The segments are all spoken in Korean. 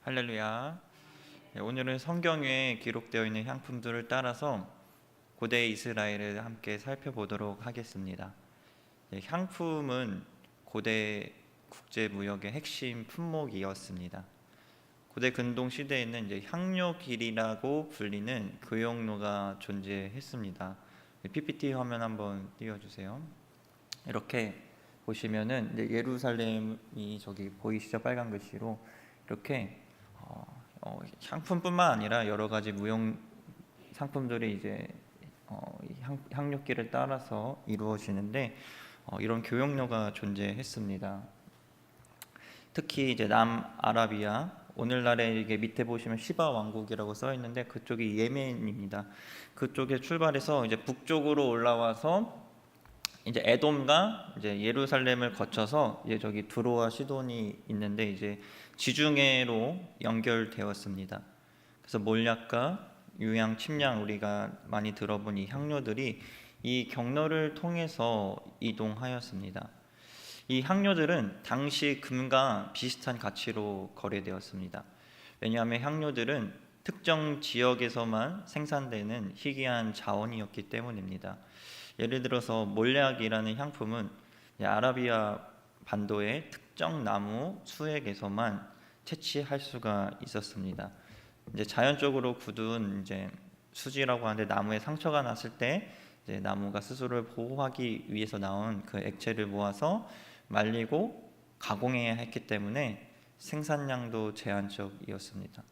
할렐루야. 네, 오늘은 성경에 기록되어 있는 향품들을 따라서 고대 이스라엘을 함께 살펴보도록 하겠습니다. 네, 향품은 고대 국제 무역의 핵심 품목이었습니다. 고대 근동 시대에는 향료길이라고 불리는 교역로가 존재했습니다. PPT 화면 한번 띄워주세요. 이렇게 보시면은 예루살렘이 저기 보이시죠? 빨간 글씨로 이렇게 향품뿐만 아니라 여러 가지 무용 상품들이 향료길을 따라서 이루어지는데 이런 교역로가 존재했습니다. 특히 남아라비아, 오늘날에 이게 밑에 보시면 시바 왕국이라고 써 있는데 그쪽이 예멘입니다. 그쪽에 출발해서 북쪽으로 올라와서 에돔과 예루살렘을 거쳐서 저기 두로와 시돈이 있는데 지중해로 연결되었습니다. 그래서 몰약과 유양, 침량, 우리가 많이 들어본 이 향료들이 이 경로를 통해서 이동하였습니다. 이 향료들은 당시 금과 비슷한 가치로 거래되었습니다. 왜냐하면 향료들은 특정 지역에서만 생산되는 희귀한 자원이었기 때문입니다. 예를 들어서 몰약이라는 향품은 아라비아 반도의 특정 나무 수액에서만 채취할 수가 있었습니다. 자연적으로 굳은 수지라고 하는데 나무에 상처가 났을 때 나무가 스스로를 보호하기 위해서 나온 그 액체를 모아서 말리고 가공해야 했기 때문에 생산량도 제한적이었습니다.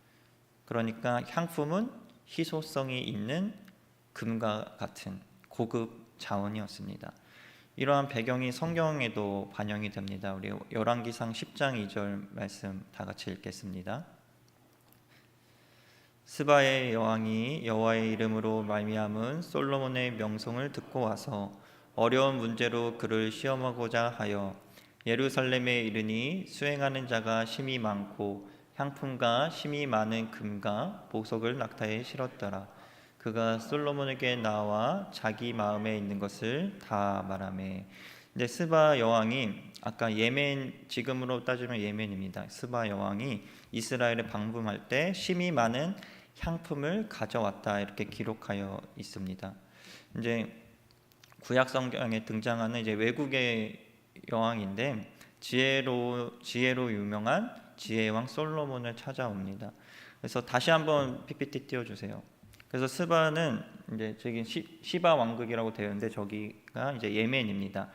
그러니까 향품은 희소성이 있는 금과 같은 고급 자원이었습니다. 이러한 배경이 성경에도 반영이 됩니다. 우리 열왕기상 10장 2절 말씀 다 같이 읽겠습니다. 스바의 여왕이 여호와의 이름으로 말미암은 솔로몬의 명송을 듣고 와서 어려운 문제로 그를 시험하고자 하여 예루살렘에 이르니 수행하는 자가 심히 많고 향품과 심히 많은 금과 보석을 낙타에 실었더라. 그가 솔로몬에게 나와 자기 마음에 있는 것을 다 말하매. 스바 여왕이 아까 예멘, 지금으로 따지면 예멘입니다. 스바 여왕이 이스라엘에 방문할 때 심히 많은 향품을 가져왔다, 이렇게 기록하여 있습니다. 구약 성경에 등장하는 외국의 여왕인데 지혜로 유명한 지혜의 왕 솔로몬을 찾아옵니다. 그래서 다시 한번 PPT 띄워주세요. 그래서 스바는 저기 시바 왕국이라고 되어 있는데 저기가 예멘입니다.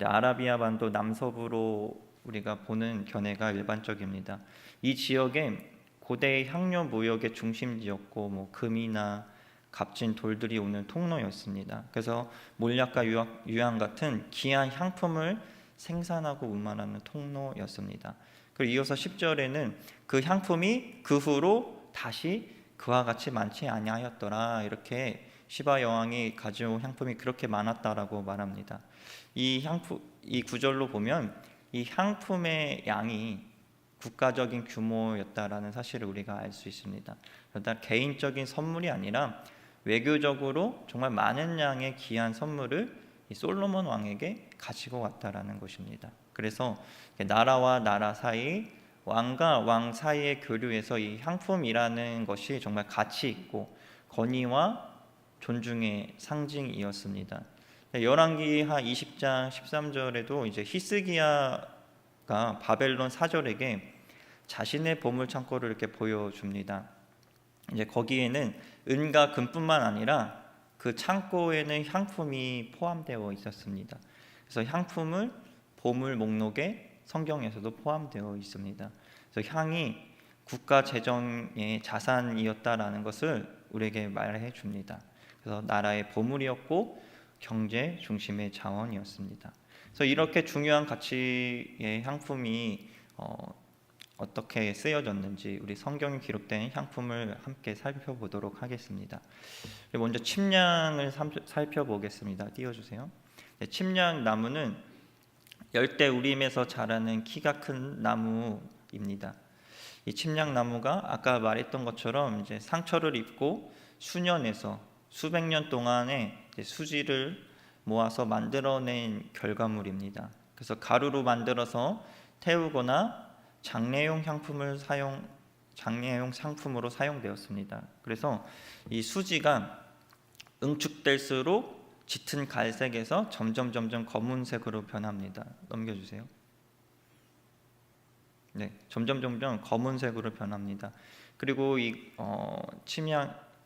아라비아 반도 남서부로 우리가 보는 견해가 일반적입니다. 이 지역에 고대 향료 무역의 중심지였고 금이나 값진 돌들이 오는 통로였습니다. 그래서 몰약과 유황 같은 귀한 향품을 생산하고 운반하는 통로였습니다. 그리고 이어서 10절에는 그 향품이 그 후로 다시 그와 같이 많지 아니하였더라, 이렇게 시바 여왕이 가져온 향품이 그렇게 많았다라고 말합니다. 이 구절로 보면 이 향품의 양이 국가적인 규모였다라는 사실을 우리가 알 수 있습니다. 그러다 개인적인 선물이 아니라 외교적으로 정말 많은 양의 귀한 선물을 이 솔로몬 왕에게 가지고 왔다라는 것입니다. 그래서 나라와 나라 사이, 왕과 왕 사이의 교류에서 이 향품이라는 것이 정말 가치 있고 권위와 존중의 상징이었습니다. 열왕기하 20장 13절에도 히스기야가 바벨론 사절에게 자신의 보물 창고를 이렇게 보여줍니다. 거기에는 은과 금뿐만 아니라 그 창고에는 향품이 포함되어 있었습니다. 그래서 향품을 보물 목록에 성경에서도 포함되어 있습니다. 그래서 향이 국가 재정의 자산이었다라는 것을 우리에게 말해 줍니다. 그래서 나라의 보물이었고 경제 중심의 자원이었습니다. 그래서 이렇게 중요한 가치의 향품이 어떻게 쓰여졌는지 우리 성경에 기록된 향품을 함께 살펴보도록 하겠습니다. 먼저 침량을 살펴보겠습니다. 띄워주세요. 침량 나무는 열대우림에서 자라는 키가 큰 나무입니다. 이 침량나무가 아까 말했던 것처럼 상처를 입고 수년에서 수백 년 동안의 수지를 모아서 만들어낸 결과물입니다. 그래서 가루로 만들어서 태우거나 장례용 향품을 장례용 상품으로 사용되었습니다. 그래서 이 수지가 응축될수록 짙은 갈색에서 점점 검은색으로 변합니다. 넘겨주세요. 네, 점점 검은색으로 변합니다. 그리고 이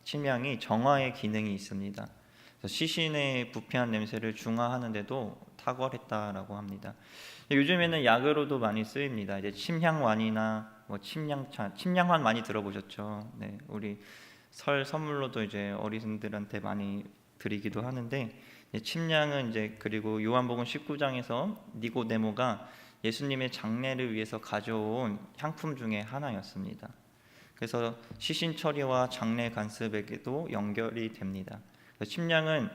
침향이 정화의 기능이 있습니다. 그래서 시신의 부패한 냄새를 중화하는데도 탁월했다라고 합니다. 요즘에는 약으로도 많이 쓰입니다. 이제 침향완이나 뭐 침향차, 침향환 많이 들어보셨죠? 네, 우리 설 선물로도 이제 어르신들한테 많이 드리기도 하는데, 침향은 이제 그리고 요한복음 19장에서 니고데모가 예수님의 장례를 위해서 가져온 향품 중에 하나였습니다. 그래서 시신 처리와 장례 관습에게도 연결이 됩니다. 침향은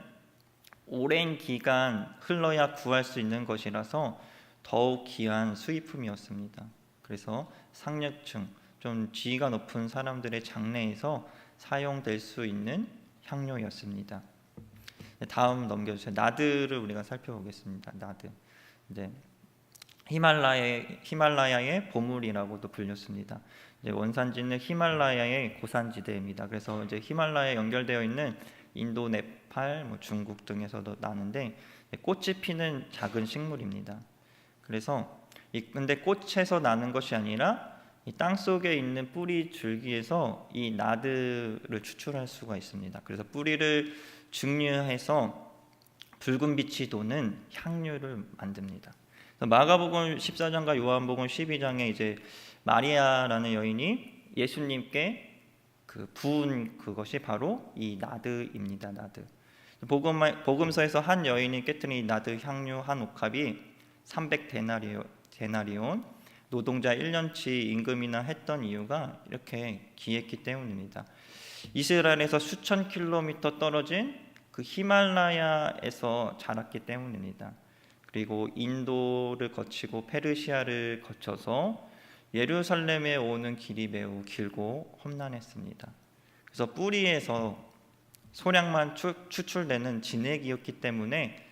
오랜 기간 흘러야 구할 수 있는 것이라서 더욱 귀한 수입품이었습니다. 그래서 상류층, 좀 지위가 높은 사람들의 장례에서 사용될 수 있는 향료였습니다. 다음 넘겨주세요. 나드를 우리가 살펴보겠습니다. 나드. 이제 히말라야의 보물이라고도 불렸습니다. 이제 원산지는 히말라야의 고산지대입니다. 그래서 이제 히말라야에 연결되어 있는 인도, 네팔, 중국 등에서도 나는데 꽃이 피는 작은 식물입니다. 그래서 근데 꽃에서 나는 것이 아니라 이 땅 속에 있는 뿌리 줄기에서 이 나드를 추출할 수가 있습니다. 그래서 뿌리를 증류해서 붉은 빛이 도는 향유를 만듭니다. 마가복음 14장과 요한복음 12장에 이제 마리아라는 여인이 예수님께 부은 그것이 바로 이 나드입니다. 나드. 복음서에서 한 여인이 깨뜨린 나드 향유 한 옥합이 300데나리온, 노동자 1년치 임금이나 했던 이유가 이렇게 귀했기 때문입니다. 이스라엘에서 수천 킬로미터 떨어진 그 히말라야에서 자랐기 때문입니다. 그리고 인도를 거치고 페르시아를 거쳐서 예루살렘에 오는 길이 매우 길고 험난했습니다. 그래서 뿌리에서 소량만 추출되는 진액이었기 때문에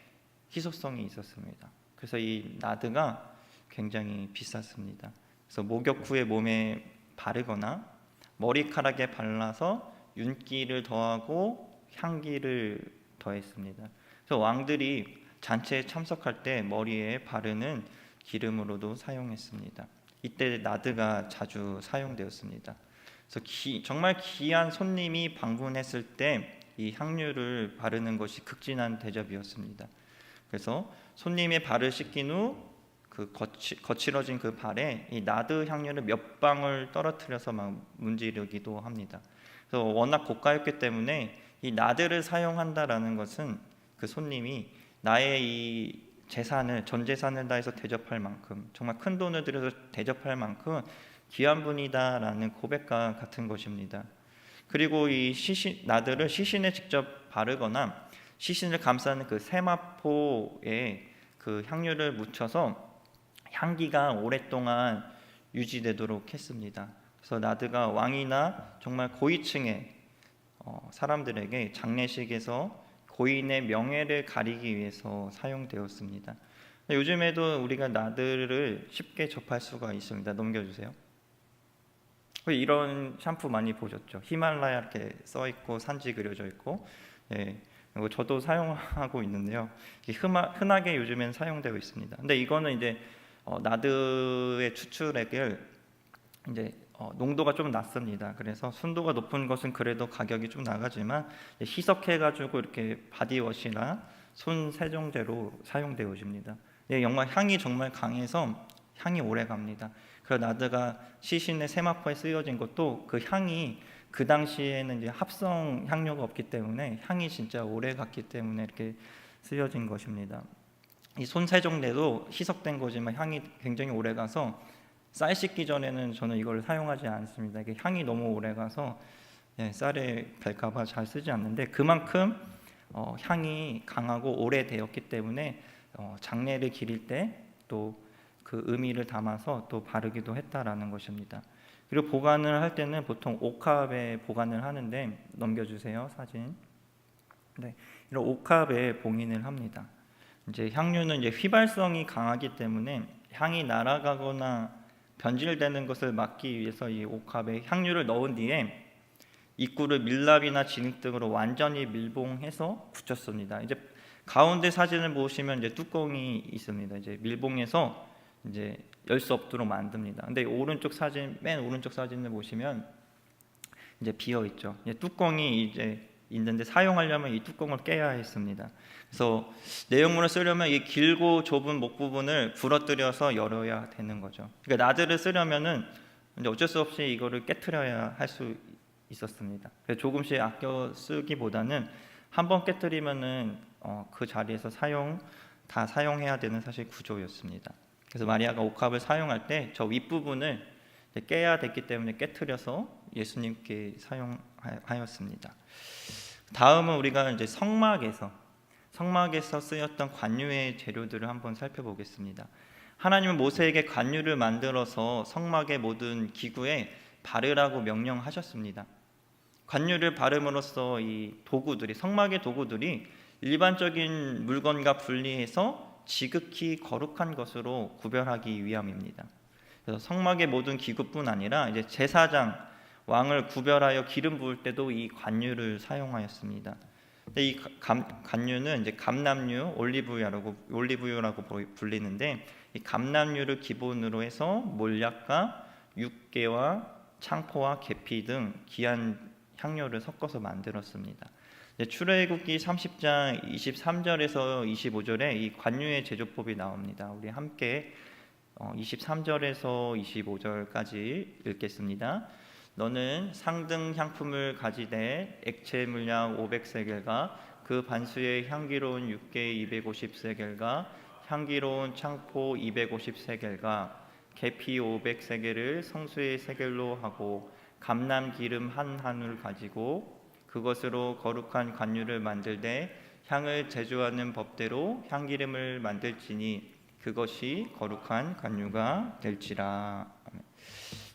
희소성이 있었습니다. 그래서 이 나드가 굉장히 비쌌습니다. 그래서 목욕 후에 몸에 바르거나 머리카락에 발라서 윤기를 더하고 향기를 더했습니다. 그래서 왕들이 잔치에 참석할 때 머리에 바르는 기름으로도 사용했습니다. 이때 나드가 자주 사용되었습니다. 그래서 정말 귀한 손님이 방문했을 때 이 향유를 바르는 것이 극진한 대접이었습니다. 그래서 손님의 발을 씻긴 후 그 거칠어진 그 발에 이 나드 향유를 몇 방울 떨어뜨려서 막 문지르기도 합니다. 그래서 워낙 고가였기 때문에 이 나드를 사용한다라는 것은 그 손님이 나의 이 재산을 전 재산을 다해서 대접할 만큼 정말 큰 돈을 들여서 대접할 만큼 귀한 분이다라는 고백과 같은 것입니다. 그리고 이 나드를 시신에 직접 바르거나 시신을 감싸는 그 세마포에 그 향유를 묻혀서 향기가 오랫동안 유지되도록 했습니다. 그래서 나드가 왕이나 정말 고위층의 사람들에게 장례식에서 고인의 명예를 가리기 위해서 사용되었습니다. 요즘에도 우리가 나드를 쉽게 접할 수가 있습니다. 넘겨주세요. 이런 샴푸 많이 보셨죠? 히말라야 이렇게 써 있고 산지 그려져 있고, 예, 저도 사용하고 있는데요. 흔하게 요즘엔 사용되고 있습니다. 근데 이거는 이제 나드의 추출액을 이제 농도가 좀 낮습니다. 그래서 순도가 높은 것은 그래도 가격이 좀 나가지만 희석해가지고 이렇게 바디워시나 손 세정제로 사용되어집니다. 향이 정말 강해서 향이 오래 갑니다. 그래서 나드가 시신의 세마포에 쓰여진 것도 그 향이 그 당시에는 이제 합성 향료가 없기 때문에 향이 진짜 오래 갔기 때문에 이렇게 쓰여진 것입니다. 이 손 세정제도 희석된 거지만 향이 굉장히 오래 가서 쌀 씻기 전에는 저는 이걸 사용하지 않습니다. 이게 향이 너무 오래 가서 쌀에 뵐까봐 잘 쓰지 않는데 그만큼 향이 강하고 오래되었기 때문에 장례를 기릴 때 또 그 의미를 담아서 또 바르기도 했다라는 것입니다. 그리고 보관을 할 때는 보통 옥합에 보관을 하는데 넘겨주세요 사진. 네, 이런 옥합에 봉인을 합니다. 이제 향유는 이제 휘발성이 강하기 때문에 향이 날아가거나 변질되는 것을 막기 위해서 이 옥합에 향유를 넣은 뒤에 입구를 밀랍이나 진흙 등으로 완전히 밀봉해서 굳혔습니다. 이제 가운데 사진을 보시면 이제 뚜껑이 있습니다. 이제 밀봉해서 이제 열 수 없도록 만듭니다. 근데 오른쪽 사진, 맨 오른쪽 사진을 보시면 이제 비어 있죠. 뚜껑이 이제 있는데 사용하려면 이 뚜껑을 깨야 했습니다. 그래서 내용물을 쓰려면 이 길고 좁은 목 부분을 부러뜨려서 열어야 되는 거죠. 그러니까 나드를 쓰려면은 이제 어쩔 수 없이 이거를 깨트려야 할 수 있었습니다. 그래서 조금씩 아껴 쓰기보다는 한번 깨트리면은 그 자리에서 다 사용해야 되는 사실 구조였습니다. 그래서 마리아가 옥합을 사용할 때 저 윗부분을 깨야 됐기 때문에 깨트려서 예수님께 사용하였습니다. 다음은 우리가 이제 성막에서 쓰였던 관유의 재료들을 한번 살펴보겠습니다. 하나님은 모세에게 관유를 만들어서 성막의 모든 기구에 바르라고 명령하셨습니다. 관유를 바름으로써 이 도구들이, 성막의 도구들이 일반적인 물건과 분리해서 지극히 거룩한 것으로 구별하기 위함입니다. 그래서 성막의 모든 기구뿐 아니라 이제 제사장, 왕을 구별하여 기름 부을 때도 이 관유를 사용하였습니다. 근데 이 관유는 이제 감람류, 올리브유라고 불리는데, 이 감람류를 기본으로 해서 몰약과 육개와 창포와 계피 등 귀한 향료를 섞어서 만들었습니다. 출애굽기 30장 23절에서 25절에 이 관유의 제조법이 나옵니다. 우리 함께 23절에서 25절까지 읽겠습니다. 너는 상등 향품을 가지되 액체 물량 500세겔과 그 반수의 향기로운 육개 250세겔과 향기로운 창포 250세겔과 계피 500세겔을 성수의 세겔로 하고 감람 기름 한 한을 가지고 그것으로 거룩한 관유를 만들되 향을 제조하는 법대로 향기름을 만들지니 그것이 거룩한 관유가 될지라.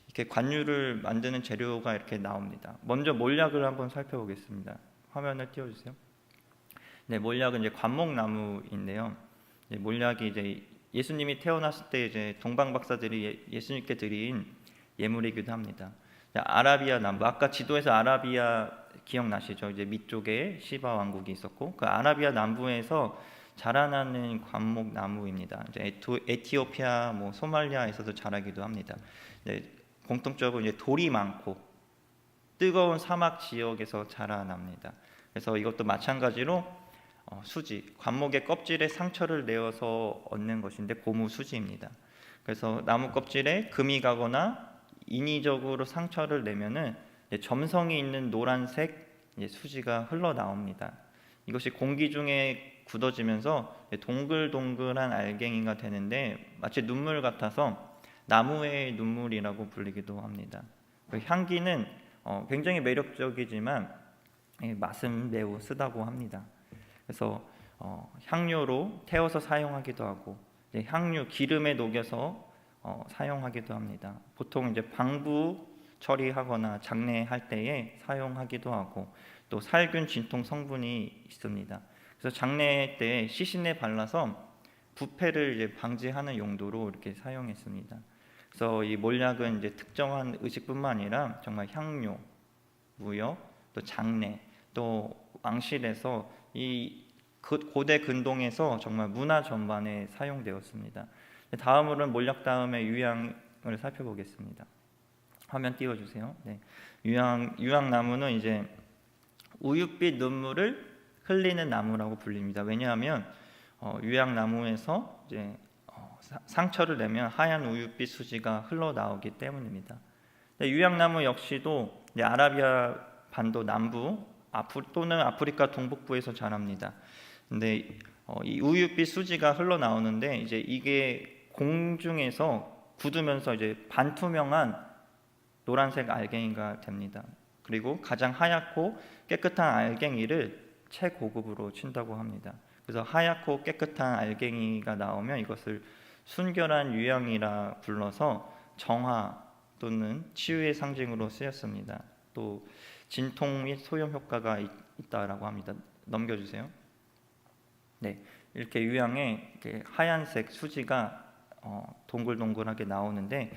이렇게 관유를 만드는 재료가 이렇게 나옵니다. 먼저 몰약을 한번 살펴보겠습니다. 화면을 띄워주세요. 네, 몰약은 이제 관목나무인데요. 몰약이 이제 예수님이 태어났을 때 이제 동방 박사들이 예수님께 드린 예물이기도 합니다. 아라비아 남부, 아까 지도에서 아라비아 기억나시죠? 이제 밑쪽에 시바 왕국이 있었고 그 아라비아 남부에서 자라나는 관목나무입니다. 이제 에티오피아, 소말리아에서도 자라기도 합니다. 공통적으로 이제 돌이 많고 뜨거운 사막 지역에서 자라납니다. 그래서 이것도 마찬가지로 수지, 관목의 껍질에 상처를 내어서 얻는 것인데 고무 수지입니다. 그래서 나무 껍질에 금이 가거나 인위적으로 상처를 내면은 점성이 있는 노란색 수지가 흘러나옵니다. 이것이 공기 중에 굳어지면서 동글동글한 알갱이가 되는데 마치 눈물 같아서 나무의 눈물이라고 불리기도 합니다. 향기는 굉장히 매력적이지만 맛은 매우 쓰다고 합니다. 그래서 향료로 태워서 사용하기도 하고 향유 기름에 녹여서 사용하기도 합니다. 보통 이제 방부 처리하거나 장례할 때에 사용하기도 하고 또 살균 진통 성분이 있습니다. 그래서 장례 때 시신에 발라서 부패를 이제 방지하는 용도로 이렇게 사용했습니다. 그래서 이 몰약은 이제 특정한 의식뿐만 아니라 정말 향료, 무역, 또 장례, 또 왕실에서 이 고대 근동에서 정말 문화 전반에 사용되었습니다. 다음으로는 몰약 다음에 유향을 살펴보겠습니다. 화면 띄워주세요. 네. 유향나무는 이제 우윳빛 눈물을 흘리는 나무라고 불립니다. 왜냐하면 유향나무에서 이제 상처를 내면 하얀 우윳빛 수지가 흘러나오기 때문입니다. 유향나무 역시도 이제 아라비아 반도 남부 또는 아프리카 동북부에서 자랍니다. 근데 이 우윳빛 수지가 흘러나오는데 이제 이게 공중에서 굳으면서 이제 반투명한 노란색 알갱이가 됩니다. 그리고 가장 하얗고 깨끗한 알갱이를 최고급으로 친다고 합니다. 그래서 하얗고 깨끗한 알갱이가 나오면 이것을 순결한 유향이라 불러서 정화 또는 치유의 상징으로 쓰였습니다. 또 진통 및 소염 효과가 있다라고 합니다. 넘겨주세요. 네, 이렇게 유향에 이렇게 하얀색 수지가 동글동글하게 나오는데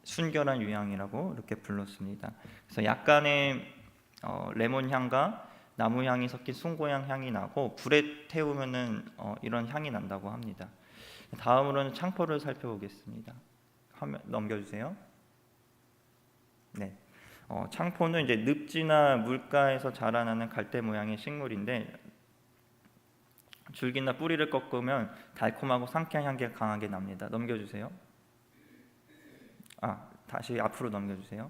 순결한 유향이라고 이렇게 불렀습니다. 그래서 약간의 레몬 향과 나무 향이 섞인 숭고향 향이 나고 불에 태우면은 이런 향이 난다고 합니다. 다음으로는 창포를 살펴보겠습니다. 화면 넘겨주세요. 네, 창포는 이제 늪지나 물가에서 자라나는 갈대 모양의 식물인데 줄기나 뿌리를 꺾으면 달콤하고 상쾌한 향기가 강하게 납니다. 넘겨주세요. 다시 앞으로 넘겨주세요.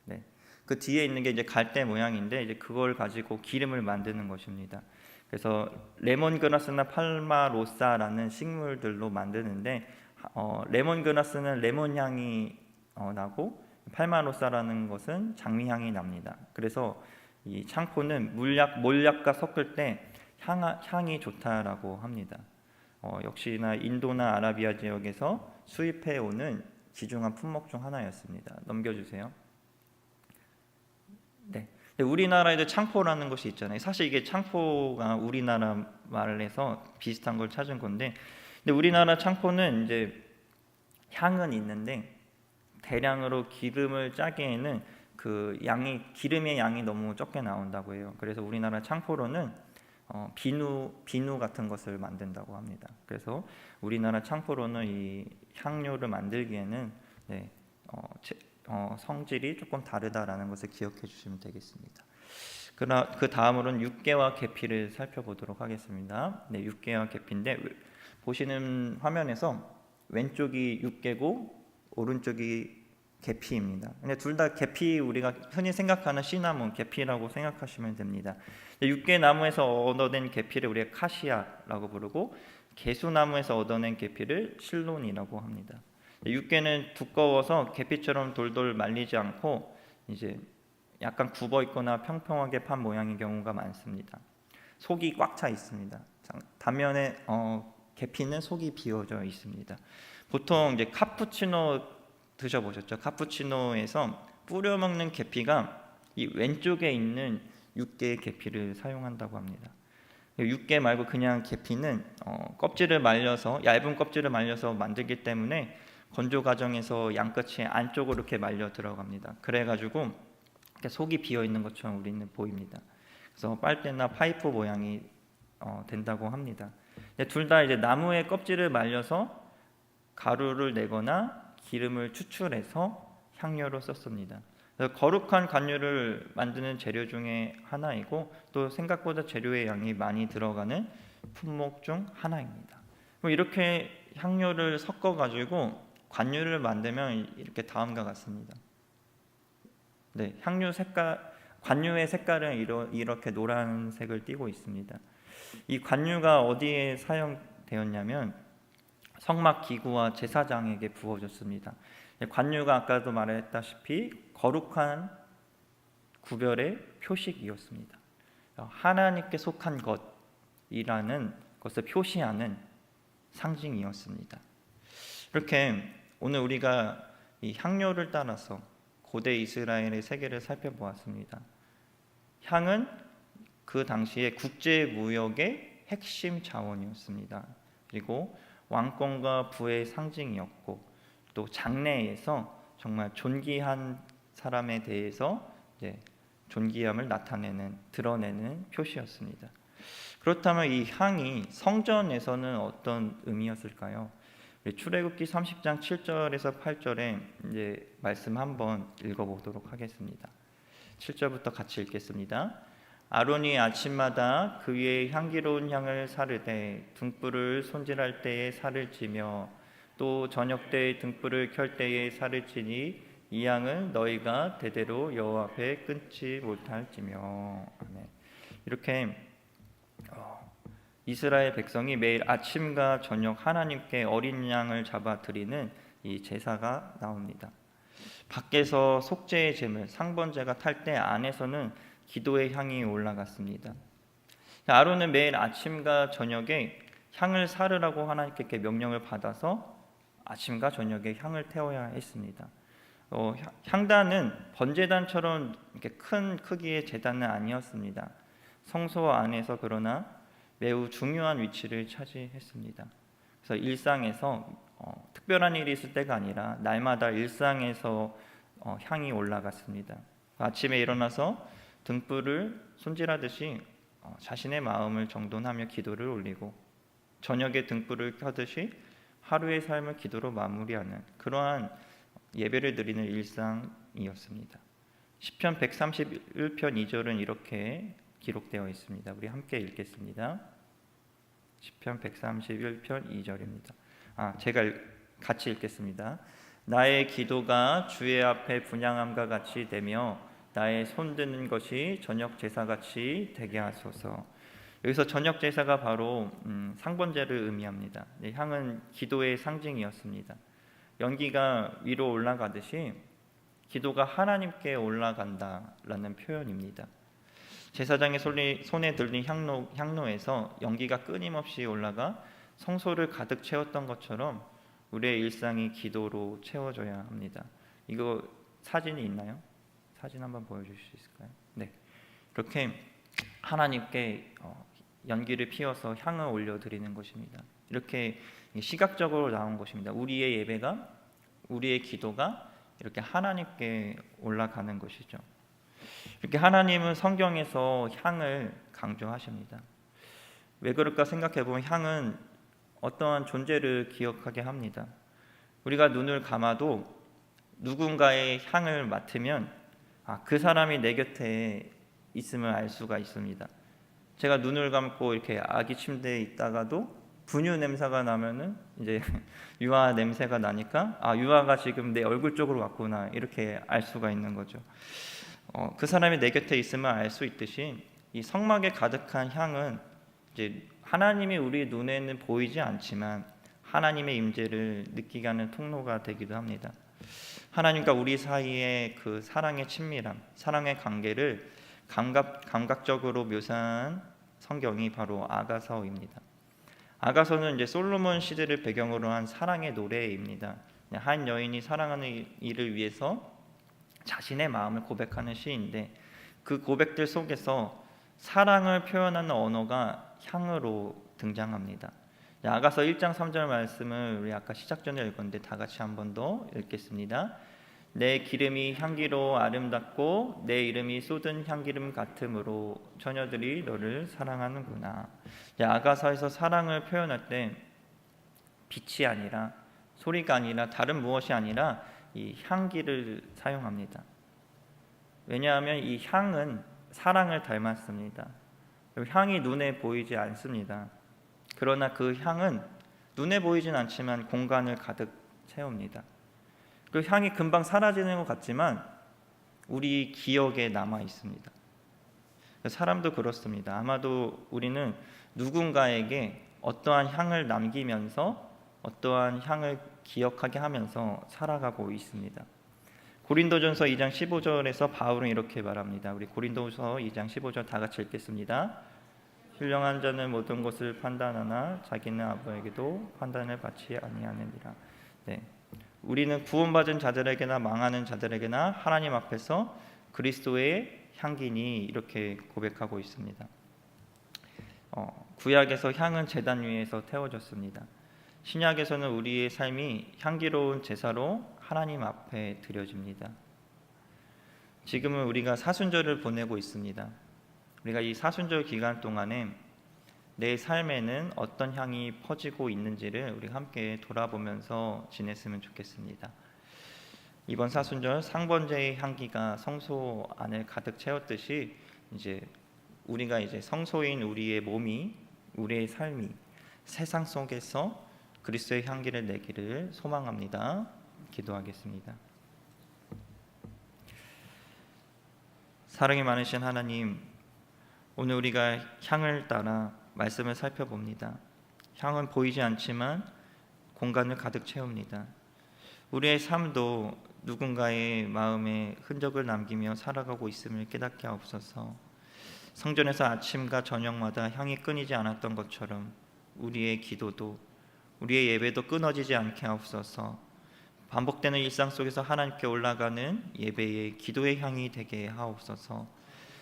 네, 그 뒤에 있는 게 이제 갈대 모양인데 이제 그걸 가지고 기름을 만드는 것입니다. 그래서 레몬그라스나 팔마로사라는 식물들로 만드는데 레몬그라스는 레몬 향이 나고 팔마로사라는 것은 장미 향이 납니다. 그래서 이 창포는 몰약과 섞을 때 향이 좋다라고 합니다. 역시나 인도나 아라비아 지역에서 수입해 오는 귀중한 품목 중 하나였습니다. 넘겨주세요. 네, 우리나라에도 창포라는 것이 있잖아요. 사실 이게 창포가 우리나라 말을 해서 비슷한 걸 찾은 건데, 근데 우리나라 창포는 이제 향은 있는데 대량으로 기름을 짜기에는 그 기름의 양이 너무 적게 나온다고 해요. 그래서 우리나라 창포로는 비누 같은 것을 만든다고 합니다. 그래서 우리나라 창포로는 이 향료를 만들기에는 성질이 조금 다르다라는 것을 기억해 주시면 되겠습니다. 그 다음으로는 육개와 계피를 살펴보도록 하겠습니다. 네, 육개와 계피인데 보시는 화면에서 왼쪽이 육개고 오른쪽이 계피입니다. 근데 둘 다 계피, 우리가 흔히 생각하는 시나몬 계피라고 생각하시면 됩니다. 육개나무에서 얻어낸 계피를 우리가 카시아라고 부르고 개수나무에서 얻어낸 계피를 실론이라고 합니다. 육개는 두꺼워서 계피처럼 돌돌 말리지 않고 이제 약간 굽어 있거나 평평하게 판 모양인 경우가 많습니다. 속이 꽉 차 있습니다. 단면에 계피는 속이 비어져 있습니다. 보통 이제 카푸치노 드셔보셨죠? 카푸치노에서 뿌려 먹는 계피가 이 왼쪽에 있는 육개의 계피를 사용한다고 합니다. 육개 말고 그냥 계피는 껍질을 말려서 얇은 껍질을 말려서 만들기 때문에 건조 과정에서 양끝이 안쪽으로 이렇게 말려 들어갑니다. 그래가지고 이렇게 속이 비어 있는 것처럼 우리는 보입니다. 그래서 빨대나 파이프 모양이 된다고 합니다. 둘 다 이제 나무의 껍질을 말려서 가루를 내거나 기름을 추출해서 향료로 썼습니다. 거룩한 관유를 만드는 재료 중에 하나이고 또 생각보다 재료의 양이 많이 들어가는 품목 중 하나입니다. 이렇게 향료를 섞어 가지고 관유를 만들면 이렇게 다음과 같습니다. 네, 관유의 색깔은 이렇게 노란색을 띠고 있습니다. 이 관유가 어디에 사용되었냐면 성막 기구와 제사장에게 부어졌습니다. 관유가 아까도 말했다시피 거룩한 구별의 표식이었습니다. 하나님께 속한 것이라는 것을 표시하는 상징이었습니다. 이렇게 오늘 우리가 이 향료를 따라서 고대 이스라엘의 세계를 살펴보았습니다. 향은 그 당시에 국제 무역의 핵심 자원이었습니다. 그리고 왕권과 부의 상징이었고 또 장래에서 정말 존귀한 사람에 대해서 존귀함을 드러내는 표시였습니다. 그렇다면 이 향이 성전에서는 어떤 의미였을까요? 출애굽기 30장 7절에서 8절에 말씀 한번 읽어보도록 하겠습니다. 7절부터 같이 읽겠습니다. 아론이 아침마다 그 위에 향기로운 향을 사르되 등불을 손질할 때에 살을 찌며 또 저녁 때에 등불을 켤 때에 살을 찌니 이 향은 너희가 대대로 여호와 앞에 끊지 못할지며. 아멘. 이렇게 이스라엘 백성이 매일 아침과 저녁 하나님께 어린 양을 잡아 드리는 이 제사가 나옵니다. 밖에서 속죄의 제물 상번제가 탈 때 안에서는 기도의 향이 올라갔습니다. 아론은 매일 아침과 저녁에 향을 사르라고 하나님께 명령을 받아서 아침과 저녁에 향을 태워야 했습니다. 향단은 번제단처럼 이렇게 큰 크기의 제단은 아니었습니다. 성소 안에서 그러나 매우 중요한 위치를 차지했습니다. 그래서 일상에서 특별한 일이 있을 때가 아니라 날마다 일상에서 향이 올라갔습니다. 아침에 일어나서 등불을 손질하듯이 자신의 마음을 정돈하며 기도를 올리고, 저녁에 등불을 켜듯이 하루의 삶을 기도로 마무리하는 그러한 예배를 드리는 일상이었습니다. 시편 131편 2절은 이렇게 기록되어 있습니다. 우리 함께 읽겠습니다. 시편 131편 2절입니다. 제가 같이 읽겠습니다. 나의 기도가 주의 앞에 분향함과 같이 되며 나의 손드는 것이 저녁 제사같이 되게 하소서. 여기서 저녁 제사가 바로 상번제를 의미합니다. 향은 기도의 상징이었습니다. 연기가 위로 올라가듯이 기도가 하나님께 올라간다라는 표현입니다. 제사장의 손에 들린 향로에서 연기가 끊임없이 올라가 성소를 가득 채웠던 것처럼 우리의 일상이 기도로 채워져야 합니다. 이거 사진이 있나요? 사진 한번 보여주실 수 있을까요? 네, 이렇게 하나님께 연기를 피워서 향을 올려드리는 것입니다. 이렇게 시각적으로 나온 것입니다. 우리의 예배가, 우리의 기도가 이렇게 하나님께 올라가는 것이죠. 이렇게 하나님은 성경에서 향을 강조하십니다. 왜 그럴까 생각해보면 향은 어떠한 존재를 기억하게 합니다. 우리가 눈을 감아도 누군가의 향을 맡으면 그 사람이 내 곁에 있음을 알 수가 있습니다. 제가 눈을 감고 이렇게 아기 침대에 있다가도 분유 냄새가 나면은 이제 유아 냄새가 나니까 유아가 지금 내 얼굴 쪽으로 왔구나, 이렇게 알 수가 있는 거죠. 그 사람이 내 곁에 있음을 알 수 있듯이 이 성막에 가득한 향은 이제 하나님이 우리 눈에는 보이지 않지만 하나님의 임재를 느끼게 하는 통로가 되기도 합니다. 하나님과 우리 사이의 그 사랑의 친밀함, 사랑의 관계를 감각적으로 묘사한 성경이 바로 아가서입니다. 아가서는 이제 솔로몬 시대를 배경으로 한 사랑의 노래입니다. 한 여인이 사랑하는 이를 위해서 자신의 마음을 고백하는 시인데, 그 고백들 속에서 사랑을 표현하는 언어가 향으로 등장합니다. 아가서 1장 3절 말씀을 우리 아까 시작 전에 읽었는데 다 같이 한 번 더 읽겠습니다. 내 기름이 향기로 아름답고 내 이름이 쏟은 향기름 같으므로 처녀들이 너를 사랑하는구나. 아가서에서 사랑을 표현할 때 빛이 아니라, 소리가 아니라, 다른 무엇이 아니라 이 향기를 사용합니다. 왜냐하면 이 향은 사랑을 닮았습니다. 향이 눈에 보이지 않습니다. 그러나 그 향은 눈에 보이진 않지만 공간을 가득 채웁니다. 그 향이 금방 사라지는 것 같지만 우리 기억에 남아 있습니다. 사람도 그렇습니다. 아마도 우리는 누군가에게 어떠한 향을 남기면서 어떠한 향을 기억하게 하면서 살아가고 있습니다. 고린도전서 2장 15절에서 바울은 이렇게 말합니다. 우리 고린도서 2장 15절 다 같이 읽겠습니다. 신령한 자는 모든 것을 판단하나 자기는 아무에게도 판단을 받지 아니하느니라. 네, 우리는 구원받은 자들에게나 망하는 자들에게나 하나님 앞에서 그리스도의 향기니, 이렇게 고백하고 있습니다. 구약에서 향은 제단 위에서 태워졌습니다. 신약에서는 우리의 삶이 향기로운 제사로 하나님 앞에 드려집니다. 지금은 우리가 사순절을 보내고 있습니다. 우리가 이 사순절 기간 동안에 내 삶에는 어떤 향이 퍼지고 있는지를 우리 함께 돌아보면서 지냈으면 좋겠습니다. 이번 사순절 상번제의 향기가 성소 안을 가득 채웠듯이 이제 우리가 이제 성소인 우리의 몸이, 우리의 삶이 세상 속에서 그리스도의 향기를 내기를 소망합니다. 기도하겠습니다. 사랑이 많으신 하나님, 오늘 우리가 향을 따라 말씀을 살펴봅니다. 향은 보이지 않지만 공간을 가득 채웁니다. 우리의 삶도 누군가의 마음에 흔적을 남기며 살아가고 있음을 깨닫게 하옵소서. 성전에서 아침과 저녁마다 향이 끊이지 않았던 것처럼 우리의 기도도, 우리의 예배도 끊어지지 않게 하옵소서. 반복되는 일상 속에서 하나님께 올라가는 예배의 기도의 향이 되게 하옵소서.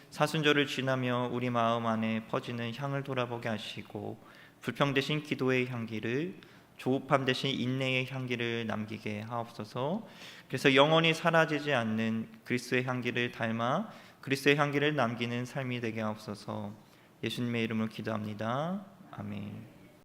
사순절을 지나며 우리 마음 안에 퍼지는 향을 돌아보게 하시고 불평되신 기도의 향기를 조급함 대신 인내의 향기를 남기게 하옵소서. 그래서 영원히 사라지지 않는 그리스도의 향기를 닮아 그리스도의 향기를 남기는 삶이 되게 하옵소서. 예수님의 이름으로 기도합니다. 아멘.